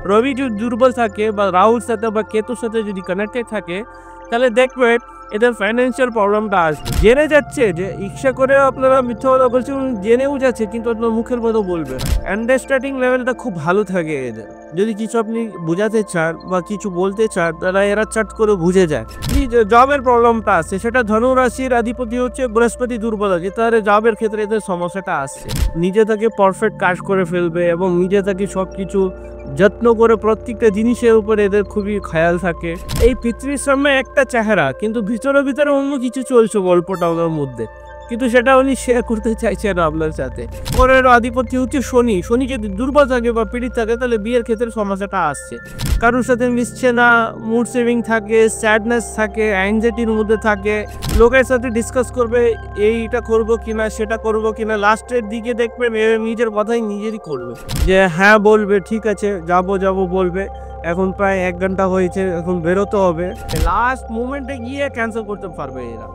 রবি যদি দুর্বল থাকে বা রাহুর সাথে বা কেতুর সাথে যদি কানেক্টেড থাকে, তাহলে দেখবেন এদের ফাইন্যান্সিয়াল প্রবলেমটা আসবে। জেনে যাচ্ছে যে ইচ্ছা করে আপনারা মিথ্যা কথা বলছেন, জেনেও যাচ্ছে কিন্তু আপনার মুখের মতো বলবে না। আন্ডারস্ট্যান্ডিং লেভেলটা খুব ভালো থাকে এদের। যদি কিছু আপনি বোঝাতে চান বা কিছু বলতে চান, তারা এরা চাট করে বুঝে যায়। যে জবের প্রবলেমটা আছে, সেটা ধনু রাশির অধিপতি হচ্ছে বৃহস্পতি দুর্বল আছে, তাহলে জবের ক্ষেত্রে এদের সমস্যাটা আসছে। নিজে থেকে পারফেক্ট কাজ করে ফেলবে এবং নিজে থেকে সব কিছু যত্ন করে প্রত্যেকটা জিনিসের উপরে এদের খুবই খেয়াল থাকে। এই পৃথিবীর সামনে একটা চেহারা, কিন্তু ভিতরে ভিতরে অন্য কিছু চলছে গল্পটা ওনার মধ্যে, কিন্তু সেটা উনি শেয়ার করতে চাইছেন না আপনার সাথে। পরের আধিপত্য হচ্ছে শনি। শনি যদি দুর্বল থাকে বা পীড়িত থাকে, তাহলে বিয়ের ক্ষেত্রে সমস্যাটা আসছে। কারোর সাথে মিশছে না, মুড সেভিং থাকে, স্যাডনেস থাকে, অ্যাংজাইটির মধ্যে থাকে, লোকের সাথে ডিসকাস করবে এইটা করবো কিনা সেটা করবো কিনা, লাস্টের দিকে দেখবেন নিজের কথাই নিজেরই করবে, যে হ্যাঁ বলবে ঠিক আছে যাবো বলবে, এখন প্রায় 1 ঘন্টা হয়েছে, এখন বেরোতে হবে, লাস্ট মোমেন্টে গিয়ে ক্যান্সেল করতে পারবে এরা।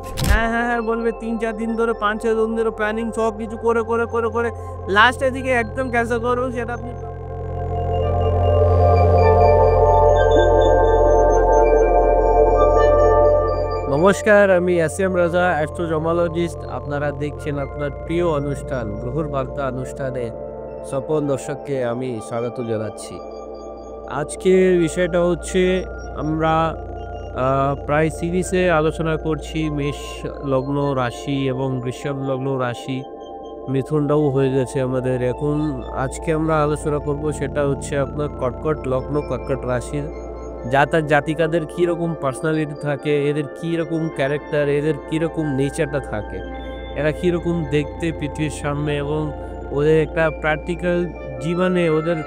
হ্যাঁ বলবে, 3-4 দিন ধরে 5-6 দিন ধরে প্ল্যানিং সব কিছু করে লাস্টের দিকে একদম ক্যান্সেল করবে, সেটা আপনি। নমস্কার, আমি এস.এম. রাজা, অ্যাস্ট্রোজমোলজিস্ট। আপনারা দেখছেন আপনার প্রিয় অনুষ্ঠান গ্রহর বার্তা অনুষ্ঠানে সকল দর্শককে আমি স্বাগত জানাচ্ছি। আজকের বিষয়টা হচ্ছে, আমরা প্রায় সিরিজে আলোচনা করছি মেষ লগ্ন রাশি এবং বৃষভ লগ্ন রাশি, মিথুনটাও হয়ে গেছে আমাদের। এখন আজকে আমরা আলোচনা করব, সেটা হচ্ছে আপনার কর্কট লগ্ন কর্কট রাশির জাতিকাদের কীরকম পার্সোনালিটি থাকে, এদের কীরকম ক্যারেক্টার, এদের কীরকম নেচারটা থাকে, এরা কীরকম দেখতে পৃথিবীর সামনে, এবং ওদের একটা প্র্যাকটিক্যাল জীবনে ওদের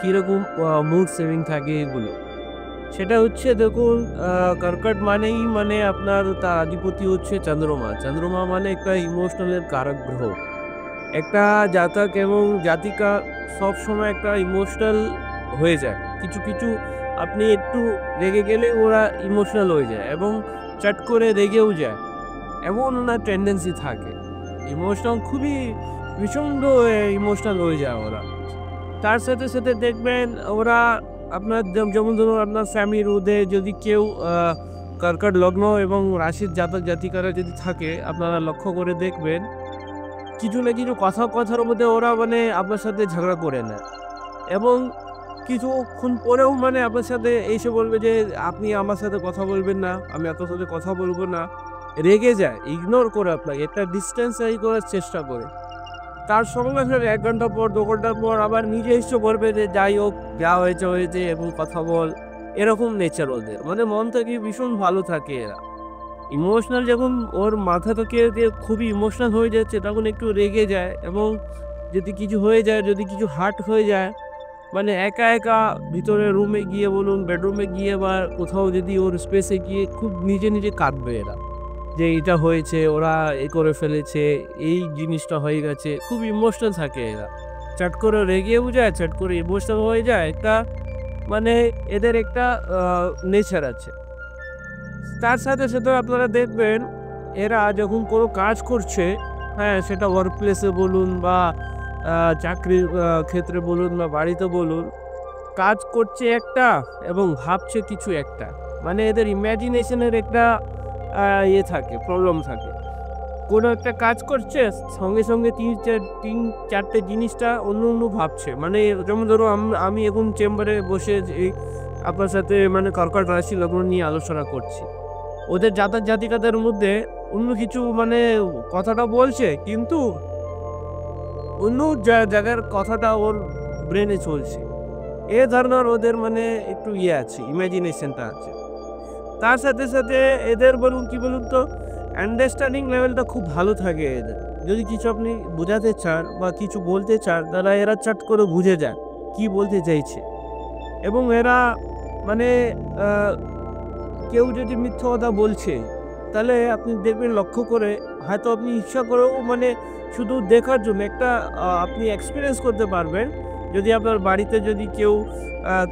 কীরকম মুড সেভিং থাকে, এগুলো সেটা হচ্ছে। দেখুন, কর্কট মানেই মানে আপনার তার অধিপতি হচ্ছে চন্দ্রমা। চন্দ্রমা মানে একটা ইমোশনালের কারক গ্রহ। একটা জাতক এবং জাতিকা সব সময় একটা ইমোশনাল হয়ে যায়। কিছু আপনি একটু রেগে গেলে ওরা ইমোশনাল হয়ে যায় এবং চট করে রেগেও যায়, এমন ওনার টেন্ডেন্সি থাকে। ইমোশনাল খুবই ভীষণ ইমোশনাল হয়ে যায় ওরা। তার সাথে সাথে দেখবেন ওরা আপনার যেমন ধরুন আপনার ফ্যামিলির মধ্যে যদি কেউ কর্কট লগ্ন এবং রাশির জাতক জাতিকারা যদি থাকে, আপনারা লক্ষ্য করে দেখবেন কিছু না কিছু কথার মধ্যে ওরা মানে আপনার সাথে ঝগড়া করে নেয়, এবং কিছুক্ষণ পরেও মানে আপনার সাথে এসে বলবে যে আপনি আমার সাথে কথা বলবেন না, আমি আপনার সাথে কথা বলবো না, রেগে যায়, ইগনোর করে আপনাকে একটা ডিস্টেন্স করার চেষ্টা করে। তার সঙ্গে সঙ্গে 1 ঘন্টা পর 2 ঘন্টা পর আবার নিজে এসে বলবে যে যাই হোক, যা হয়েছে এবং কথা বল। এরকম নেচার ওদের, মানে মন থেকে ভীষণ ভালো থাকে এরা। ইমোশনাল যখন ওর মাথা থেকে যে খুবই ইমোশনাল হয়ে যাচ্ছে, তখন একটু রেগে যায়, এবং যদি কিছু হয়ে যায়, যদি কিছু হার্ট হয়ে যায়, মানে একা ভিতরে রুমে গিয়ে বলুন, বেডরুমে গিয়ে বা কোথাও যদি ওর স্পেসে গিয়ে খুব নিজে কাঁদবে এরা, যে এটা হয়েছে, ওরা করে ফেলেছে, এই জিনিসটা হয়ে গেছে। খুব ইমোশনাল থাকে এরা, চট করে রেগেও যায়, চট করে ইমোশনাল হয়ে যায়। একটা মানে এদের একটা নেচার আছে। তার সাথে সাথে আপনারা দেখবেন এরা যখন কোনো কাজ করছে, হ্যাঁ সেটা ওয়ার্ক প্লেসে বলুন বা চাকরির ক্ষেত্রে বলুন বা বাড়িতে বলুন, কাজ করছে একটা এবং ভাবছে কিছু একটা, মানে এদের ইম্যাজিনেশনের একটা থাকে, প্রবলেম থাকে। কোনো একটা কাজ করছে, সঙ্গে 3-4টে জিনিসটা অন্য ভাবছে। মানে যেমন ধরো আমি এখন চেম্বারে বসে আপনার সাথে মানে কর্কট রাশি লগ্ন নিয়ে আলোচনা করছি। ওদের জাতক জাতিকাদের মধ্যে অন্য কিছু মানে কথাটা বলছে, কিন্তু অন্য জায়গার কথাটা ওর ব্রেনে চলছে। এ ধরনের ওদের মানে একটু আছে, ইমাজিনেশনটা আছে। তার সাথে সাথে এদের কি বলুন তো, আন্ডারস্ট্যান্ডিং লেভেলটা খুব ভালো থাকে এদের। যদি কিছু আপনি বোঝাতে চান বা কিছু বলতে চান, তারা এরা চট করে বুঝে যায় কি বলতে চাইছে। এবং এরা মানে কেউ যদি মিথ্যা কথা বলছে, তাহলে আপনি দেখবেন লক্ষ্য করে, হয়তো আপনি ইচ্ছা করেও মানে শুধু দেখার জন্য একটা আপনি এক্সপিরিয়েন্স করতে পারবেন। যদি আপনার বাড়িতে যদি কেউ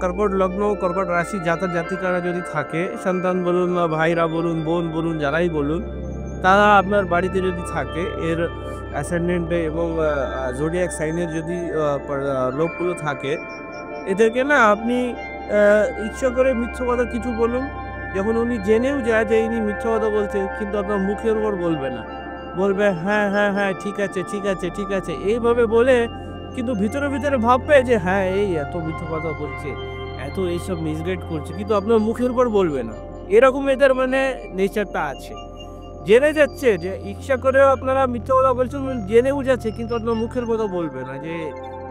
কর্কট লগ্ন কর্কট রাশি জাতক জাতিকারা যদি থাকে, সন্তান বলুন বা ভাইরা বলুন, বোন বলুন, যারাই বলুন, তারা আপনার বাড়িতে যদি থাকে, এর অ্যাসেন্ডেন্টে এবং জোডিয়াক সাইনের যদি লোকগুলো থাকে, এদেরকে না আপনি ইচ্ছা করে মিথ্যা কথা কিছু বলুন, যখন উনি জেনেও যায় যে ইনি মিথ্যা কথা বলছে কিন্তু আপনার মুখের উপর বলবে না। বলবে, "হ্যাঁ, হ্যাঁ, হ্যাঁ, ঠিক আছে, ঠিক আছে, ঠিক আছে।" এইভাবে বলে কিন্তু ভিতরে, ভিতরে ভাববে যে হ্যাঁ, এই এত মিথ্যা কথা বলছে, এত এইসব মিসগাইড করছে কিন্তু আপনার মুখের উপর বলবে না। এরকম এদের মানে নেচারটা আছে। জেনে যাচ্ছে যে ইচ্ছা করেও আপনারা মিথ্যা কথা বলছেন, জেনেও যাচ্ছে কিন্তু আপনার মুখের কথা বলবে না যে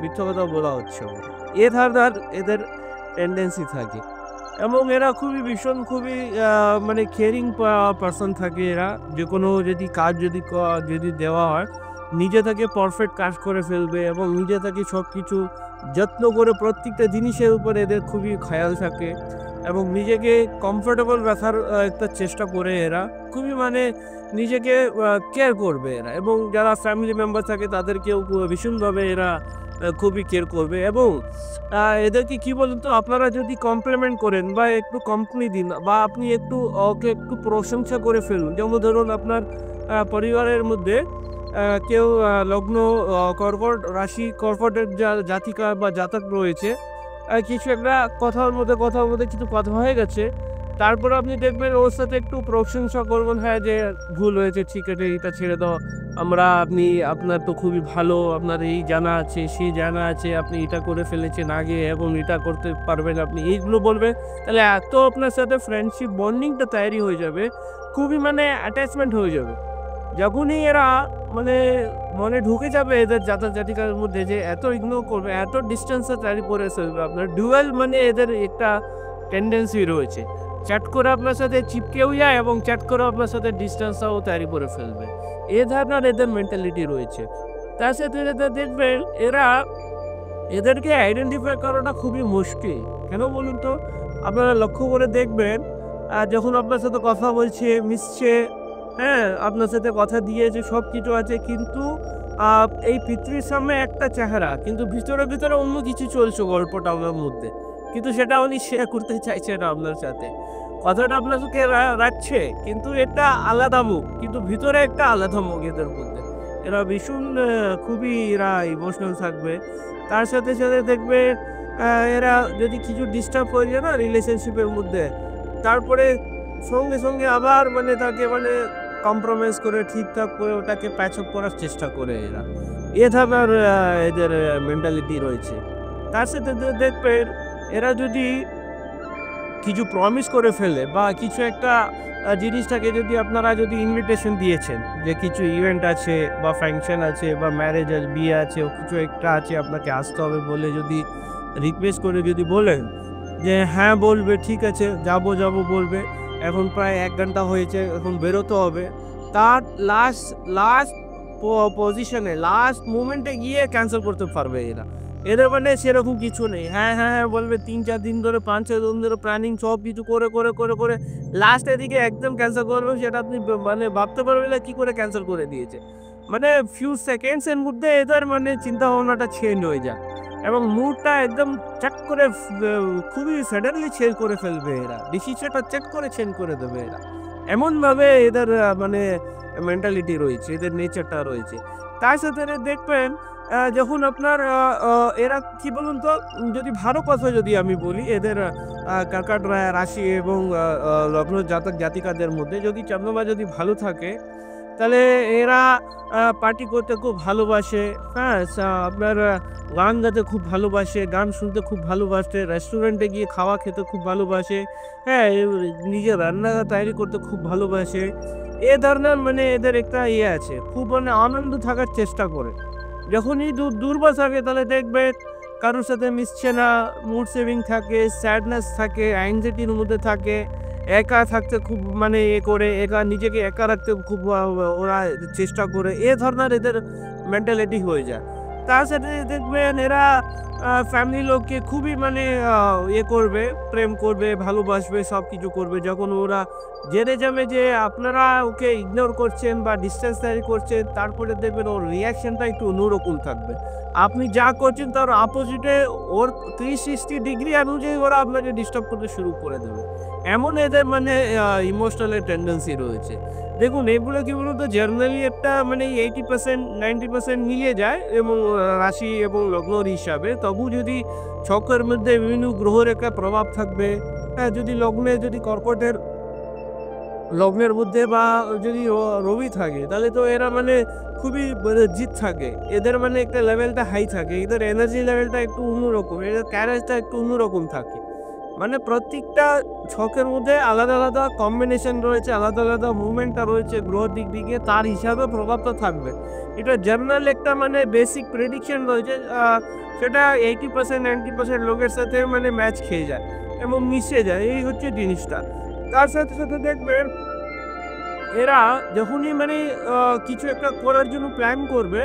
মিথ্যা কথা বলা হচ্ছে আমার। এ ধারণার এদের টেনডেন্সি থাকে এবং এরা খুবই ভীষণ খুবই মানে কেয়ারিং পারসন থাকে এরা। যেকোনো যদি কাজ যদি দেওয়া হয়, নিজে থেকে পারফেক্ট কাজ করে ফেলবে এবং নিজে থেকে সবকিছু যত্ন করে প্রত্যেকটা জিনিসের উপর এদের খুবই খেয়াল থাকে এবং নিজেকে কমফোর্টেবল রাখার একটা চেষ্টা করে এরা। খুবই মানে নিজেকে কেয়ার করবে এরা এবং যারা ফ্যামিলি মেম্বার থাকে তাদেরকেও ভীষণভাবে এরা খুবই কেয়ার করবে এবং এদেরকে কি বলুন তো, আপনারা যদি কমপ্লিমেন্ট করেন বা একটু কোম্পানি দিন বা আপনি একটু ওকে একটু প্রশংসা করে ফেলুন। যেমন ধরুন আপনার পরিবারের মধ্যে কেউ লগ্ন কর্কট রাশি কর্কটের জাতিকা বা জাতক রয়েছে। কিছু একটা কথার মধ্যে কিছু কথা হয়ে গেছে। তারপরে আপনি দেখবেন ওর সাথে একটু প্রশংসা করবেন, হ্যাঁ, যে ভুল হয়েছে, ঠিক আছে, এটা ছেড়ে দাও। আপনার তো খুবই ভালো, আপনার এই জানা আছে, সেই জানা আছে, আপনি এটা করে ফেলেছেন আগে এবং এটা করতে পারবেন আপনি। এইগুলো বলবেন, তাহলে এত আপনার সাথে ফ্রেন্ডশিপ বন্ডিংটা তৈরি হয়ে যাবে, খুবই মানে অ্যাটাচমেন্ট হয়ে যাবে। যখনই এরা মানে মনে ঢুকে যাবে এদের জাতিকার মধ্যে যে এত ইগনোর করবে, এত ডিসট্যান্সটা তৈরি করে ফেলবে আপনার। ডুয়াল মানে এদের একটা টেন্ডেন্সি রয়েছে। চ্যাট করে আপনার সাথে চিপকেও যায় এবং চ্যাট করে আপনার সাথে ডিসট্যান্সটাও তৈরি করে ফেলবে। এ ধরনের এদের মেন্টালিটি রয়েছে। তার সাথে দেখবেন এদেরকে আইডেন্টিফাই করাটা খুবই মুশকিল। কেন বলুন তো? আপনারা লক্ষ্য করে দেখবেন যখন আপনার সাথে কথা বলছে, মিশছে, হ্যাঁ, আপনার সাথে কথা দিয়েছে, সব কিছু আছে কিন্তু আ এই পৃথিবীর সামনে একটা চেহারা কিন্তু ভিতরে, ভিতরে অন্য কিছু চলছে গল্পটা ওনার মধ্যে। কিন্তু সেটা উনি শেয়ার করতে চাইছে না আপনার সাথে। কথাটা আপনার সাথে রাখছে কিন্তু এটা আলাদা মুখ। কিন্তু ভিতরে একটা আলাদা মুখ এদের মধ্যে। এরা ভীষণ খুবই এরা ইমোশনাল থাকবে। তার সাথে দেখবে আ এরা যদি কিছু ডিস্টার্ব হয়ে যায় না রিলেশনশিপের মধ্যে, তারপরে সঙ্গে আবার মানে তাকে মানে কম্প্রোমাইজ করে ঠিকঠাক করে ওটাকে প্যাচ আপ করার চেষ্টা করে এরা। এ ধরনের এদের মেন্টালিটি রয়েছে। তার সাথে দেখবেন এরা যদি কিছু প্রমিস করে ফেলে বা কিছু একটা জিনিসটাকে যদি আপনারা যদি ইনভিটেশন দিয়েছেন যে কিছু ইভেন্ট আছে বা ফাংশন আছে বা ম্যারেজ আছে, বিয়ে আছে, ও কিছু একটা আছে আপনাকে আসতে হবে বলে যদি রিকোয়েস্ট করে যদি বলেন যে হ্যাঁ বলবে, ঠিক আছে, যাবো বলবে। এখন প্রায় ১ ঘন্টা হয়েছে, এখন বেরোতে হবে। তার লাস্ট পজিশনে লাস্ট মোমেন্টে গিয়ে ক্যানসেল করতে পারবে এরা। এদের মানে সেরকম কিছু নেই। হ্যাঁ বলবে ৩-৪ দিন ধরে ৫-৬ দিন ধরে প্ল্যানিং সব কিছু করে লাস্টের দিকে একদম ক্যানসেল করবে, সেটা আপনি মানে ভাবতে পারবেন না কি করে ক্যানসেল করে দিয়েছে। মানে ফিউ সেকেন্ডস এর মধ্যে এদের মানে চিন্তা ভাবনাটা চেঞ্জ হয়ে যায় এবং মুডটা একদম চাক করে খুবই সাডেনলি চেঞ্জ করে ফেলবে এরা। ডিসিশনটা চেক করে চেঞ্জ করে দেবে এরা। এমনভাবে এদের মানে মেন্টালিটি রয়েছে, এদের নেচারটা রয়েছে। তার সাথে দেখবেন যখন আপনার এরা কি বলুন তো, যদি ভালো কথা যদি আমি বলি এদের কর্কট রাশি এবং লগ্ন জাতিকাদের মধ্যে যদি চন্দ্রমা যদি ভালো থাকে তাহলে এরা পার্টি করতে খুব ভালোবাসে, হ্যাঁ? আপনার গান গাইতে খুব ভালোবাসে, গান শুনতে খুব ভালোবাসে, রেস্টুরেন্টে গিয়ে খাওয়া খেতে খুব ভালোবাসে, হ্যাঁ? নিজে রান্না তৈরি করতে খুব ভালোবাসে। এ ধরনের মানে এদের একটা ইয়ে আছে, খুব মানে আনন্দ থাকার চেষ্টা করে। যখনই দুর্বল থাকে তাহলে দেখবেন কারোর সাথে মিশছে না, মুড সুইং থাকে, স্যাডনেস থাকে, অ্যাংজাইটির মধ্যে থাকে, একা থাকতে খুব মানে নিজেকে একা রাখতে খুব ওরা চেষ্টা করে। এ ধরনের এদের মেন্টালিটি হয়ে যায়। তার সাথে দেখবেন এরা ফ্যামিলির লোককে খুবই মানে করবে, প্রেম করবে, ভালোবাসবে, সবকিছু করবে। যখন ওরা জেনে যাবে যে আপনারা ওকে ইগনোর করছেন বা ডিসট্যান্স তৈরি করছেন, তারপরে দেখবেন ওর রিঅ্যাকশনটা একটু অন্যরকম থাকবে। আপনি যা করছেন তার অপোজিটে ওর 360 ডিগ্রি অনুযায়ী ওরা আপনাকে ডিস্টার্ব করতে শুরু করে দেবে। এমন এদের মানে ইমোশনাল টেন্ডেন্সি রয়েছে। দেখুন এগুলো কি বলুন তো জেনারেলি একটা মানে 80% 90% মিলিয়ে যায় এবং রাশি এবং লগ্নর হিসাবে। তবু যদি ছকের মধ্যে বিভিন্ন গ্রহের একটা প্রভাব থাকবে, হ্যাঁ? যদি লগ্নে যদি কর্কটের লগ্নের মধ্যে বা যদি রবি থাকে তাহলে তো এরা মানে খুবই মানে জিত থাকে। এদের মানে একটা লেভেলটা হাই থাকে। এদের এনার্জি লেভেলটা একটু অন্যরকম। এদের ক্যারেজটা একটু অন্যরকম থাকে। মানে প্রত্যেকটা ছকের মধ্যে আলাদা, আলাদা কম্বিনেশন রয়েছে, আলাদা, আলাদা মুভমেন্টটা রয়েছে গ্রহর দিক থেকে তার হিসাবে প্রভাবটা থাকবে। এটা জেনারেল একটা মানে বেসিক প্রেডিকশন রয়েছে সেটা 80% 90% লোকের সাথে মানে ম্যাচ খেয়ে যায় এবং মিশে যায়। এই হচ্ছে জিনিসটা। তার সাথে, সাথে দেখবেন এরা যখনই মানে কিছু একটা করার জন্য প্ল্যান করবে,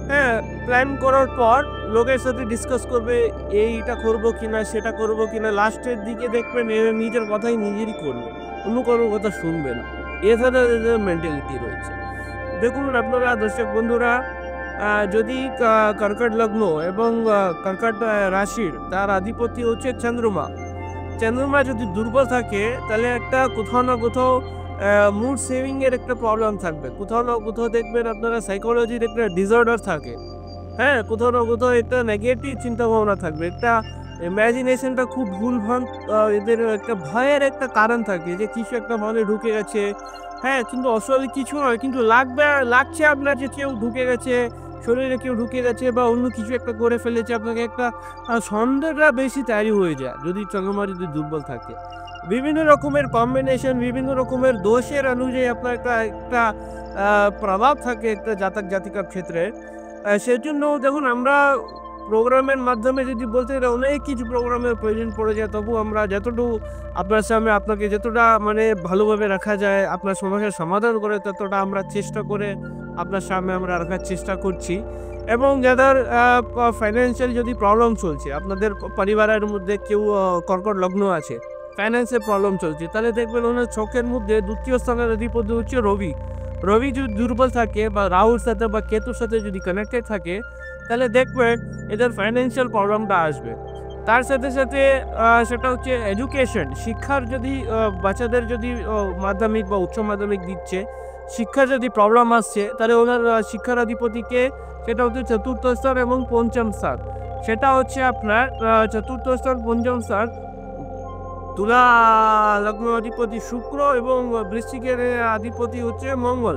হ্যাঁ? প্ল্যান করার পর লোকের সাথে ডিসকাস করবে, এইটা করবো কিনা, সেটা করবো কিনা। লাস্টের দিকে দেখবেন এরা নিজের কথাই নিজেরই করবে। অন্য কারোর কথা শুনবে না। এছাড়া এদের মেন্টালিটি রয়েছে। দেখুন আপনারা দর্শক বন্ধুরা যদি কর্কট লগ্ন এবং কর্কট রাশির তার আধিপত্য হচ্ছে চন্দ্রমা। চন্দ্রমা যদি দুর্বল থাকে তাহলে একটা কোথাও না কোথাও মুড সেভিং এর একটা প্রবলেম থাকবে। কোথাও না কোথাও দেখবেন আপনারা সাইকোলজির একটা ডিসঅর্ডার থাকে। হ্যাঁ? কোথাও না কোথাও একটা নেগেটিভ চিন্তাভাবনা থাকবে। একটা ইমাজিনেশনটা খুব ভুলভাল এদের একটা ভয়ের একটা কারণ থাকে যে কিছু একটা মনে ঢুকে গেছে। হ্যাঁ? কিন্তু আসলে কিছু নয়। কিন্তু লাগছে আপনার যে কেউ ঢুকে গেছে, শরীরে কেউ ঢুকে গেছে বা অন্য কিছু একটা করে ফেলেছে। আপনাকে একটা সন্দেহটা বেশি তৈরি হয়ে যায় যদি চন্দ্রমা যদি দুর্বল থাকে। বিভিন্ন রকমের কম্বিনেশন, বিভিন্ন রকমের দোষের অনুযায়ী আপনার একটা প্রভাব থাকে একটা জাতক-জাতিকার ক্ষেত্রে। সেজন্য দেখুন আমরা প্রোগ্রামের মাধ্যমে যদি বলতে গেলে অনেক কিছু প্রোগ্রামের প্রয়োজন পড়ে যায়। তবু আমরা যতটুকু আপনার সামনে আপনাকে যতটা মানে ভালোভাবে রাখা যায়, আপনার সমস্যার সমাধান করে ততটা আমরা চেষ্টা করে আপনার সামনে আমরা রাখার চেষ্টা করছি। এবং যাদের ফাইন্যান্সিয়াল যদি প্রবলেম চলছে, আপনাদের পরিবারের মধ্যে কেউ কর্কট লগ্ন আছে, ফাইন্যান্সের প্রবলেম চলছে, তাহলে দেখবেন ওনার ছকের মধ্যে ২য় স্থানের অধিপতি হচ্ছে রবি। রবি যদি দুর্বল থাকে বা রাহুর সাথে বা কেতুর সাথে যদি কানেক্টেড থাকে তাহলে দেখবেন এদের ফাইন্যান্সিয়াল প্রবলেমটা আসবে। তার সাথে, সাথে সেটা হচ্ছে এডুকেশন, শিক্ষার যদি বাচ্চাদের যদি মাধ্যমিক বা উচ্চ মাধ্যমিক দিচ্ছে, শিক্ষার যদি প্রবলেম আসছে তাহলে ওনার শিক্ষার অধিপতিকে সেটা হচ্ছে ৪র্থ স্থান এবং ৫ম স্থান। সেটা হচ্ছে আপনার ৪র্থ স্থান ৫ম স্থান তুলা লগ্ন অধিপতি শুক্র এবং বৃশ্চিকের অধিপতি হচ্ছে মঙ্গল।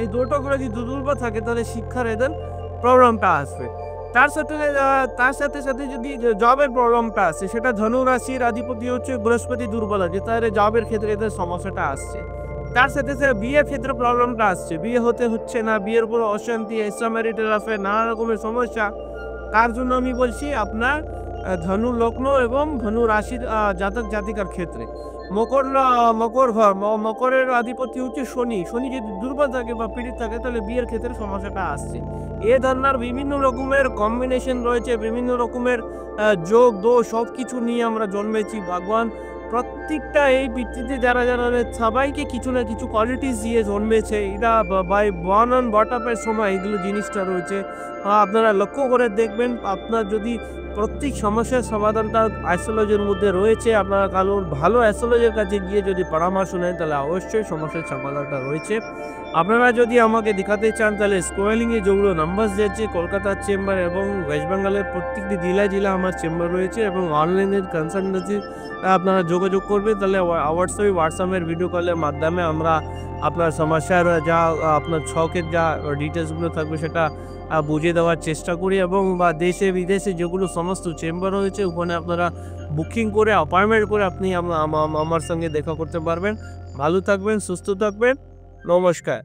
এই দুটো গ্রহ যদি দুর্বল থাকে তাহলে শিক্ষার এদের প্রবলেমটা আসবে। তার সাথে, সাথে যদি জবের প্রবলেমটা আসছে সেটা ধনু রাশির অধিপতি হচ্ছে বৃহস্পতি দুর্বল আছে তাহলে জবের ক্ষেত্রে এদের সমস্যাটা আসছে। তার সাথে, সাথে বিয়ের ক্ষেত্রে প্রবলেমটা আসছে। বিয়ে হচ্ছে না, বিয়ের উপর অশান্তি, এক্সট্রা ম্যারিটাল অ্যাফেয়ার নানা রকমের সমস্যা। তার জন্য আমি বলছি আপনার ধনু লগ্ন এবং ধনু রাশির জাতক জাতিকার ক্ষেত্রে মকরের অধিপতি হচ্ছে শনি। শনি যদি দুর্বল থাকে বা পীড়িত থাকে তাহলে বিয়ের ক্ষেত্রে সমস্যাটা আসছে। এ ধরনের বিভিন্ন রকমের কম্বিনেশন রয়েছে, বিভিন্ন রকমের যোগ দোষ সব কিছু নিয়ে আমরা জন্মেছি। ভগবান প্রত্যেকটা এই পৃথিবীতে যারা সবাইকে কিছু না কিছু কোয়ালিটিস দিয়ে জন্মেছে। এটা by born and brought up এর সময় এগুলো জিনিসটা রয়েছে। আপনারা লক্ষ্য করে দেখবেন আপনার যদি প্রত্যেক সমস্যার সমাধানটা অ্যাস্ট্রোলজির মধ্যে রয়েছে। আপনারা কারোর ভালো অ্যাস্ট্রোলজির কাছে গিয়ে যদি পরামর্শ নেন তাহলে অবশ্যই সমস্যার সমাধানটা রয়েছে। আপনারা যদি আমাকে দেখাতে চান তাহলে স্ক্রলিংয়ে যেগুলো নাম্বার দিয়েছে কলকাতার চেম্বার এবং ওয়েস্ট বেঙ্গলের প্রত্যেকটি জেলায় আমার চেম্বার রয়েছে এবং অনলাইনের কনসালটেন্সি আপনারা যোগাযোগ করবেন তাহলে হোয়াটসঅ্যাপের ভিডিও কলের মাধ্যমে আমরা আপনার সমস্যার যা আপনার ছকের যা ডিটেলসগুলো থাকবে সেটা বুঝিয়ে দেওয়ার চেষ্টা করি এবং বা দেশে বিদেশে যেগুলো সমস্ত চেম্বার রয়েছে ওখানে আপনারা বুকিং করে অ্যাপয়েন্টমেন্ট করে আপনি আমার সঙ্গে দেখা করতে পারবেন। ভালো থাকবেন, সুস্থ থাকবেন। নমস্কার।